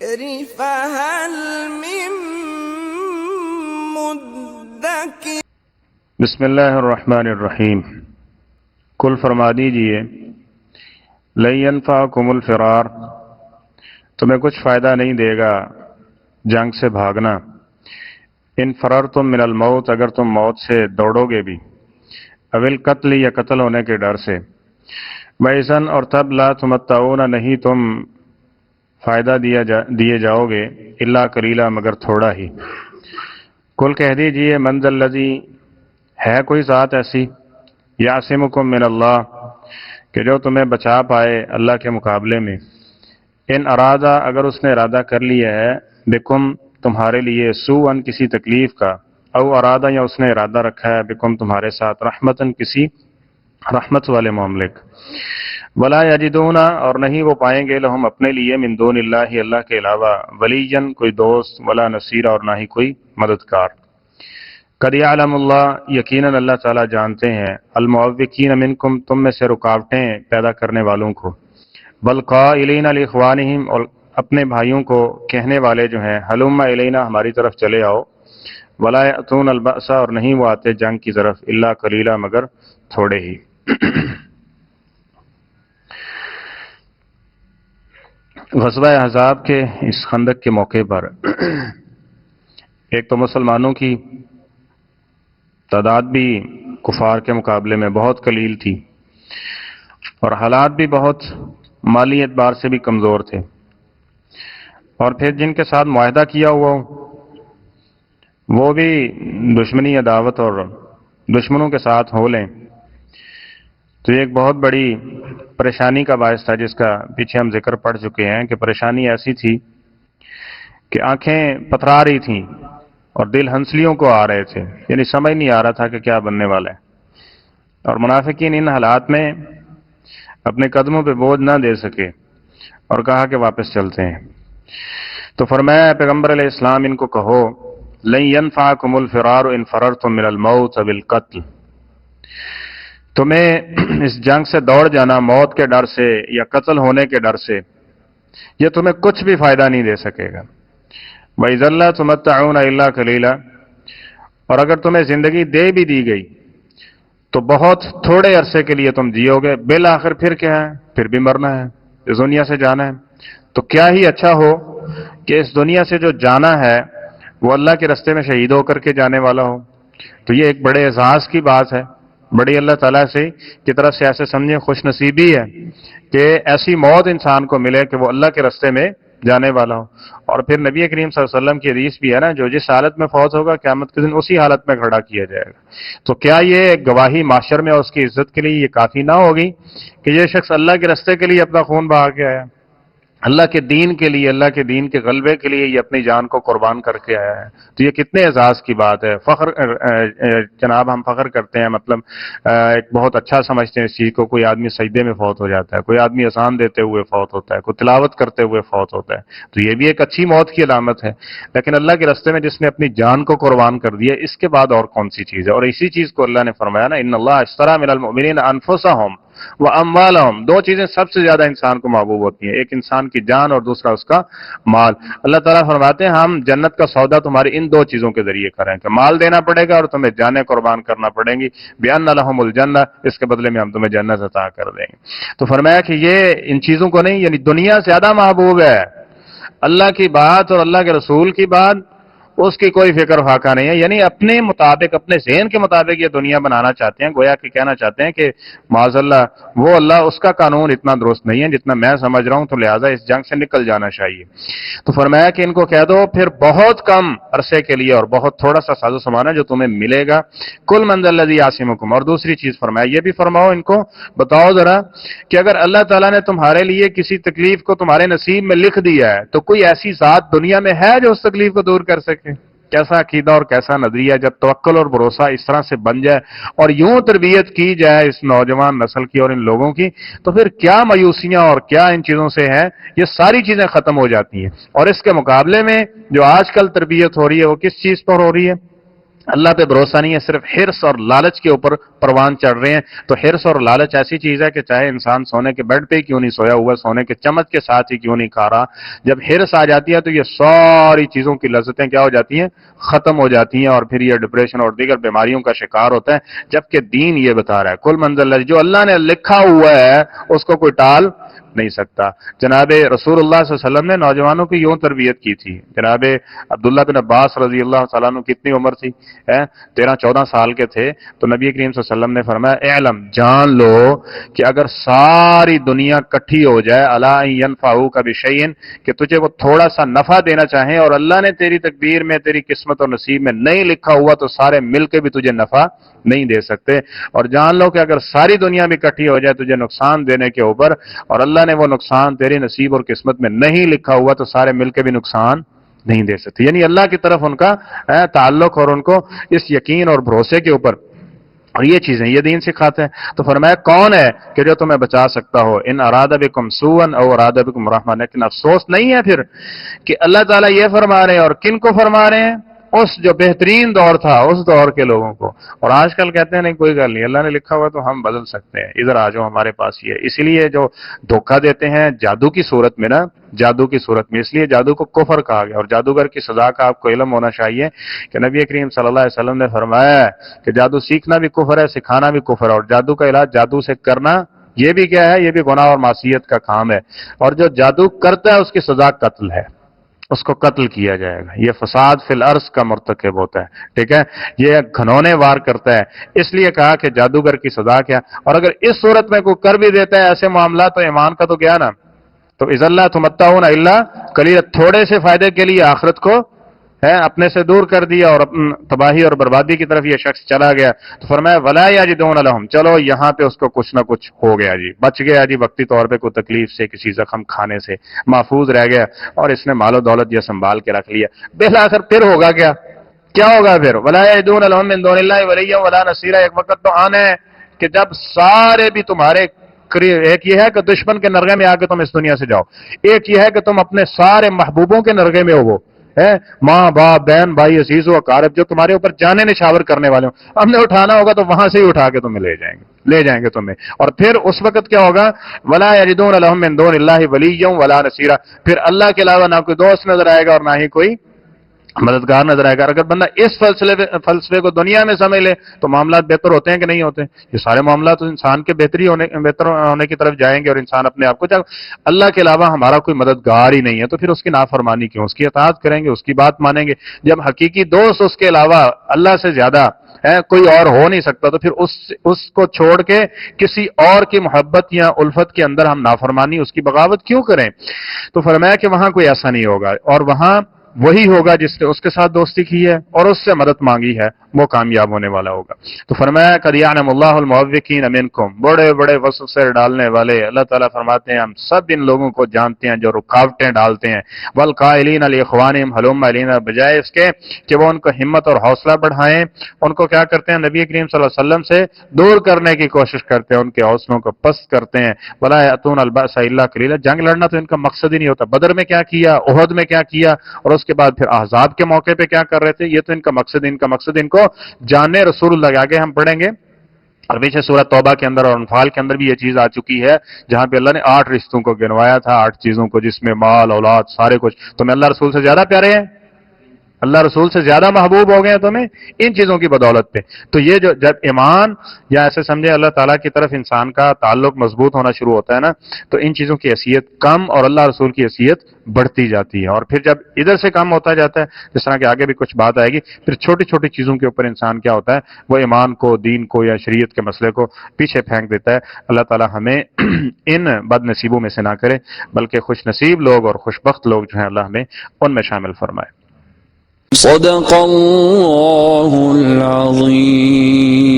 الذكر فهل من مدكر بسم اللہ الرحمن الرحیم۔ کل فرما دیجئے لن ينفعکم الفرار، تمہیں کچھ فائدہ نہیں دے گا جنگ سے بھاگنا، ان فررتم من الموت، اگر تم موت سے دوڑو گے بھی، او القتل، یا قتل ہونے کے ڈر سے، وَإِذًا، اور تب لا تمتعون، نہیں تم فائدہ دیے جاؤ گے، الا قلیلا، مگر تھوڑا ہی۔ کل کہہ دیجئے من ذا الذی، ہے کوئی ذات ایسی، یعصمکم من اللہ، کہ جو تمہیں بچا پائے اللہ کے مقابلے میں، ان ارادہ، اگر اس نے ارادہ کر لیا ہے، بکم، تمہارے لیے، سوءً، کسی تکلیف کا، او ارادہ، یا اس نے ارادہ رکھا ہے، بکم، تمہارے ساتھ، رحمتاً، کسی رحمت والے معاملے کا، ولا یجدون، اور نہیں وہ پائیں گے، لہم، اپنے لیے، من دون اللہ، اللہ کے علاوہ، ولیًا، کوئی دوست، ولا نصیرا، اور نہ ہی کوئی مددگار۔ قد یعلم اللہ، یقیناً اللہ تعالیٰ جانتے ہیں، المعوقین منکم، تم میں سے رکاوٹیں پیدا کرنے والوں کو، والقائلین لاخوانہم، اور اپنے بھائیوں کو کہنے والے جو ہیں، ہلم الینا، ہماری طرف چلے آؤ، ولا یأتون البأس، اور نہیں وہ آتے جنگ کی طرف، الا قلیلا، مگر تھوڑے ہی۔ غزوہ احزاب کے اس خندق کے موقع پر ایک تو مسلمانوں کی تعداد بھی کفار کے مقابلے میں بہت قلیل تھی، اور حالات بھی بہت مالی اعتبار سے بھی کمزور تھے، اور پھر جن کے ساتھ معاہدہ کیا ہوا وہ بھی دشمنی عداوت اور دشمنوں کے ساتھ ہو لیں، تو یہ ایک بہت بڑی پریشانی کا باعث تھا، جس کا پیچھے ہم ذکر پڑھ چکے ہیں کہ پریشانی ایسی تھی کہ آنکھیں پتھرا رہی تھیں اور دل ہنسلیوں کو آ رہے تھے، یعنی سمجھ نہیں آ رہا تھا کہ کیا بننے والا ہے، اور منافقین ان حالات میں اپنے قدموں پہ بوجھ نہ دے سکے اور کہا کہ واپس چلتے ہیں۔ تو فرمایا پیغمبر علیہ السلام ان کو کہو، لن ينفعکم الفرار ان فررتم من الموت بالقتل، تمہیں اس جنگ سے دوڑ جانا موت کے ڈر سے یا قتل ہونے کے ڈر سے، یہ تمہیں کچھ بھی فائدہ نہیں دے سکے گا۔ وَإِذًا لَّا تُمَتَّعُونَ إِلَّا قَلِيلًا، اور اگر تمہیں زندگی دے بھی دی گئی تو بہت تھوڑے عرصے کے لیے تم جیو گے، بالآخر پھر کیا ہے، پھر بھی مرنا ہے، اس دنیا سے جانا ہے۔ تو کیا ہی اچھا ہو کہ اس دنیا سے جو جانا ہے وہ اللہ کے رستے میں شہید ہو کر کے جانے والا ہو۔ تو یہ ایک بڑے اعزاز کی بات ہے، بڑی اللہ تعالیٰ سے کی طرف سے ایسے سمجھیں خوش نصیبی ہے کہ ایسی موت انسان کو ملے کہ وہ اللہ کے رستے میں جانے والا ہو۔ اور پھر نبی کریم صلی اللہ علیہ وسلم کی حدیث بھی ہے نا، جو جس حالت میں فوت ہوگا قیامت کے دن اسی حالت میں کھڑا کیا جائے گا۔ تو کیا یہ گواہی معاشر میں اس کی عزت کے لیے یہ کافی نہ ہوگی کہ یہ شخص اللہ کے رستے کے لیے اپنا خون بہا کے آیا، اللہ کے دین کے لیے، اللہ کے دین کے غلبے کے لیے یہ اپنی جان کو قربان کر کے آیا ہے۔ تو یہ کتنے اعزاز کی بات ہے، فخر جناب ہم فخر کرتے ہیں، مطلب ایک بہت اچھا سمجھتے ہیں اس چیز کو، کوئی آدمی سجدے میں فوت ہو جاتا ہے، کوئی آدمی اذان دیتے ہوئے فوت ہوتا ہے، کوئی تلاوت کرتے ہوئے فوت ہوتا ہے، تو یہ بھی ایک اچھی موت کی علامت ہے۔ لیکن اللہ کے راستے میں جس نے اپنی جان کو قربان کر دیا، اس کے بعد اور کون سی چیز ہے؟ اور اسی چیز کو اللہ نے فرمایا نا، ان اللہ اشتری من المؤمنین انفسهم واموالهم، دو چیزیں سب سے زیادہ انسان کو محبوب ہوتی ہیں، ایک انسان کی جان اور دوسرا اس کا مال۔ اللہ تعالیٰ فرماتے ہیں ہم جنت کا سودا تمہاری ان دو چیزوں کے ذریعے کریں، کہ مال دینا پڑے گا اور تمہیں جانیں قربان کرنا پڑیں گی، بِأَنَّ لَهُمُ الْجَنَّةَ، اس کے بدلے میں ہم تمہیں جنت عطا کر دیں گے۔ تو فرمایا کہ یہ ان چیزوں کو نہیں، یعنی دنیا زیادہ محبوب ہے، اللہ کی بات اور اللہ کے رسول کی بات اس کی کوئی فکر فاقہ نہیں ہے، یعنی اپنے مطابق، اپنے ذہن کے مطابق یہ دنیا بنانا چاہتے ہیں، گویا کہ کہنا چاہتے ہیں کہ معاذ اللہ وہ اللہ، اس کا قانون اتنا درست نہیں ہے جتنا میں سمجھ رہا ہوں، تو لہٰذا اس جنگ سے نکل جانا چاہیے۔ تو فرمایا کہ ان کو کہہ دو پھر بہت کم عرصے کے لیے اور بہت تھوڑا سا ساز و سامان ہے جو تمہیں ملے گا، کل من ذا الذی یعصمکم، اور دوسری چیز فرمایا یہ بھی فرماؤ ان کو، بتاؤ ذرا کہ اگر اللہ تعالیٰ نے تمہارے لیے کسی تکلیف کو تمہارے نصیب میں لکھ دیا ہے تو کوئی ایسی ذات دنیا میں ہے جو اس تکلیف کو دور کر سکے؟ کیسا عقیدہ اور کیسا نظریہ جب توکل اور بھروسہ اس طرح سے بن جائے اور یوں تربیت کی جائے اس نوجوان نسل کی اور ان لوگوں کی، تو پھر کیا مایوسیاں اور کیا ان چیزوں سے ہیں، یہ ساری چیزیں ختم ہو جاتی ہیں۔ اور اس کے مقابلے میں جو آج کل تربیت ہو رہی ہے وہ کس چیز پر ہو رہی ہے؟ اللہ پہ بھروسہ نہیں ہے، صرف حرص اور لالچ کے اوپر پروان چڑھ رہے ہیں۔ تو حرص اور لالچ ایسی چیز ہے کہ چاہے انسان سونے کے بیڈ پہ ہی کیوں نہیں سویا ہوا، سونے کے چمچ کے ساتھ ہی کیوں نہیں کھا رہا، جب حرص آ جاتی ہے تو یہ ساری چیزوں کی لذتیں کیا ہو جاتی ہیں، ختم ہو جاتی ہیں، اور پھر یہ ڈپریشن اور دیگر بیماریوں کا شکار ہوتا ہے۔ جبکہ دین یہ بتا رہا ہے کل منزل جو اللہ نے لکھا ہوا ہے اس کو کوئی ٹال نہیں سکتا۔ جناب رسول اللہ صلی اللہ علیہ وسلم نے نوجوانوں کی یوں تربیت کی تھی۔ جناب عبداللہ بن عباس رضی اللہ تعالیٰ عنہ کتنی عمر تھی، 13-14 سال کے تھے، تو نبی کریم صلی اللہ علیہ وسلم نے فرمایا اعلم، جان لو کہ اگر ساری دنیا کٹھی ہو جائے الا ان ينفعوک بشیء، کہ تجھے وہ تھوڑا سا نفع دینا چاہیں اور اللہ نے تیری تقدیر میں، تیری قسمت اور نصیب میں نہیں لکھا ہوا تو سارے مل کے بھی تجھے نفع نہیں دے سکتے، اور جان لو کہ اگر ساری دنیا بھی کٹھی ہو جائے تجھے نقصان دینے کے اوپر اور اللہ نے وہ نقصان تیری نصیب اور قسمت میں نہیں لکھا ہوا تو سارے مل کے بھی نقصان نہیں دے سکتے۔ یعنی اللہ کی طرف ان کا تعلق اور ان کو اس یقین اور بھروسے کے اوپر، اور یہ چیزیں یہ دین سکھاتے ہیں۔ تو فرمایا کون ہے کہ جو تمہیں بچا سکتا ہو، ان اراد بکم سوءا او اراد بکم رحمہ، لیکن افسوس نہیں ہے پھر کہ اللہ تعالیٰ یہ فرما رہے ہیں، اور کن کو فرما رہے ہیں، اس جو بہترین دور تھا اس دور کے لوگوں کو۔ اور آج کل کہتے ہیں نہیں کوئی گل نہیں، اللہ نے لکھا ہوا تو ہم بدل سکتے ہیں، ادھر آ جاؤ ہمارے پاس یہ۔ اسی لیے جو دھوکہ دیتے ہیں جادو کی صورت میں نا، جادو کی صورت میں، اس لیے جادو کو کفر کہا گیا، اور جادوگر کی سزا کا آپ کو علم ہونا چاہیے کہ نبی کریم صلی اللہ علیہ وسلم نے فرمایا ہے کہ جادو سیکھنا بھی کفر ہے، سکھانا بھی کفر ہے، اور جادو کا علاج جادو سے کرنا یہ بھی کیا ہے، یہ بھی گناہ اور معصیت کا کام ہے، اور جو جادو کرتا ہے اس کی سزا قتل ہے، اس کو قتل کیا جائے گا، یہ فساد فی الارض کا مرتکب ہوتا ہے، ٹھیک ہے، یہ گھنونے وار کرتا ہے۔ اس لیے کہا کہ جادوگر کی سزا کیا، اور اگر اس صورت میں کوئی کر بھی دیتا ہے ایسے معاملات تو ایمان کا تو گیا نا، تو اذا اللہ تمتعون الا قلیلا، تھوڑے سے فائدے کے لیے آخرت کو اپنے سے دور کر دیا اور تباہی اور بربادی کی طرف یہ شخص چلا گیا۔ تو فرمایا ولا یجدون لهم، چلو یہاں پہ اس کو کچھ نہ کچھ ہو گیا جی، بچ گیا جی، وقتی طور پہ کوئی تکلیف سے، کسی زخم کھانے سے محفوظ رہ گیا، اور اس نے مال و دولت یہ سنبھال کے رکھ لیا، بالآخر پھر ہوگا کیا ہوگا پھر، ولا یجدون لهم من دون اللہ ولیا ولا نصیرا، ایک وقت تو آنا ہے کہ جب سارے بھی تمہارے قریب، ایک یہ ہے کہ دشمن کے نرغے میں آ کے تم اس دنیا سے جاؤ، ایک یہ ہے کہ تم اپنے سارے محبوبوں کے نرغے میں ہو، ماں باپ بہن بھائی عزیز و اقارب جو تمہارے اوپر جانے نشاور کرنے والے ہوں، ہم نے اٹھانا ہوگا تو وہاں سے ہی اٹھا کے تمہیں لے جائیں گے تمہیں، اور پھر اس وقت کیا ہوگا، ولا یجدون لهم من دون اللہ ولیا ولا نصیرا، پھر اللہ کے علاوہ نہ کوئی دوست نظر آئے گا اور نہ ہی کوئی مددگار نظر آئے گا۔ اگر بندہ اس فلسفے کو دنیا میں سمجھ لے تو معاملات بہتر ہوتے ہیں کہ نہیں ہوتے؟ یہ سارے معاملات انسان کے بہتر ہونے کی طرف جائیں گے، اور انسان اپنے آپ کو جب اللہ کے علاوہ ہمارا کوئی مددگار ہی نہیں ہے تو پھر اس کی نافرمانی کیوں، اس کی اطاعت کریں گے، اس کی بات مانیں گے۔ جب حقیقی دوست اس کے علاوہ اللہ سے زیادہ کوئی اور ہو نہیں سکتا تو پھر اس کو چھوڑ کے کسی اور کی محبت یا الفت کے اندر ہم نافرمانی، اس کی بغاوت کیوں کریں؟ تو فرمایا کہ وہاں کوئی ایسا نہیں ہوگا، اور وہاں وہی ہوگا جس نے اس کے ساتھ دوستی کی ہے اور اس سے مدد مانگی ہے، وہ کامیاب ہونے والا ہوگا۔ تو فرمایا قد یعلم اللہ المعوقین منکم، بڑے بڑے وسوسے ڈالنے والے اللہ تعالیٰ فرماتے ہیں ہم سب ان لوگوں کو جانتے ہیں جو رکاوٹیں ڈالتے ہیں، والقائلین لاخوانہم ہلم الینا، بجائے اس کے کہ وہ ان کو ہمت اور حوصلہ بڑھائیں، ان کو کیا کرتے ہیں، نبی کریم صلی اللہ علیہ وسلم سے دور کرنے کی کوشش کرتے ہیں، ان کے حوصلوں کو پست کرتے ہیں۔ ولا یأتون البأس الا قلیلا، جنگ لڑنا تو ان کا مقصد ہی نہیں ہوتا۔ بدر میں کیا کیا، احد میں کیا کیا، اور اس کے بعد پھر احزاب کے موقع پہ کیا کر رہے تھے، یہ تو ان کا مقصد ان کو جانے رسول اللہ کے آگے ہم پڑھیں گے، اور پیچھے سورہ توبہ کے اندر اور انفال کے اندر بھی یہ چیز آ چکی ہے جہاں پہ اللہ نے 8 رشتوں کو گنوایا تھا، 8 چیزوں کو، جس میں مال اولاد سارے کچھ۔ تمہیں اللہ رسول سے زیادہ پیارے ہیں، اللہ رسول سے زیادہ محبوب ہو گئے ہیں تمہیں ان چیزوں کی بدولت پہ۔ تو یہ جو جب ایمان یا ایسے سمجھے اللہ تعالیٰ کی طرف انسان کا تعلق مضبوط ہونا شروع ہوتا ہے نا، تو ان چیزوں کی حیثیت کم اور اللہ رسول کی حیثیت بڑھتی جاتی ہے، اور پھر جب ادھر سے کم ہوتا جاتا ہے، جس طرح کہ آگے بھی کچھ بات آئے گی، پھر چھوٹی چھوٹی چیزوں کے اوپر انسان کیا ہوتا ہے، وہ ایمان کو، دین کو یا شریعت کے مسئلے کو پیچھے پھینک دیتا ہے۔ اللہ تعالیٰ ہمیں ان بد نصیبوں میں سے نہ کرے، بلکہ خوش نصیب لوگ اور خوشبخت لوگ جو ہیں اللہ ہمیں ان میں شامل فرمائے۔ صدق اللہ العظیم۔